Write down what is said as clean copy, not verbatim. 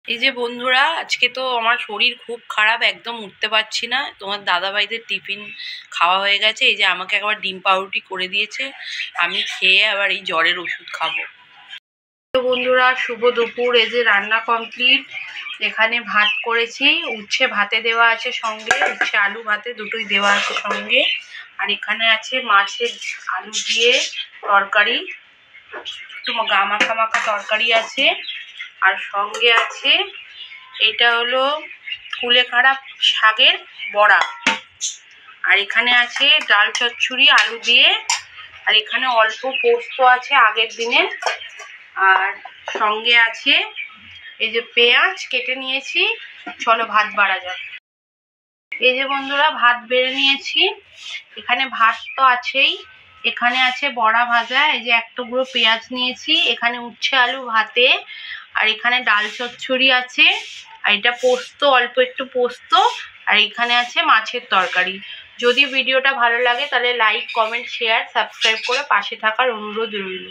এই যে বন্ধুরা, আজকে তো আমার শরীর খুব খারাপ, একদম উঠতে পারছি না। তোমার দাদাভাইদের টিফিন খাওয়া হয়ে গেছে। এই যে আমাকে একবার ডিম পাউরুটি করে দিয়েছে, আমি খেয়ে আবার এই জ্বরের ওষুধ খাবো। তো বন্ধুরা, শুভ দুপুর। এই যে রান্না কমপ্লিট। এখানে ভাত করেছি, উচ্ছে ভাতে দেওয়া আছে সঙ্গে, উচ্ছে আলু ভাতে দুটোই দেওয়া আছে সঙ্গে। আর এখানে আছে মাছের আলু দিয়ে তরকারি, একটু গা মাখা মাখা তরকারি আছে। আর সঙ্গে আছে, এটা হলো কুলেখাড়া শাকের বড়া। আর এখানে আছে ডাল চচ্চড়ি আলু দিয়ে। আর এখানে অল্প পোস্ত আছে আগের দিনের। আর সঙ্গে আছে এই যে পেঁয়াজ কেটে নিয়েছি। চলো ভাত বাড়া যাক। এই যে বন্ধুরা, ভাত বেড়ে নিয়েছি। এখানে ভাত তো আছেই, এখানে আছে বড়া ভাজা, এই যে এক টুকরো পেঁয়াজ নিয়েছি, এখানে উচ্ছে আলু ভাতে, আর এখানে ডাল চচ্চড়ি আছে, আর এটা পোস্ত, অল্প একটু পোস্ত, আর এখানে আছে মাছের তরকারি। যদি ভিডিওটা ভালো লাগে তাহলে লাইক, কমেন্ট, শেয়ার, সাবস্ক্রাইব করে পাশে থাকার অনুরোধ রইল।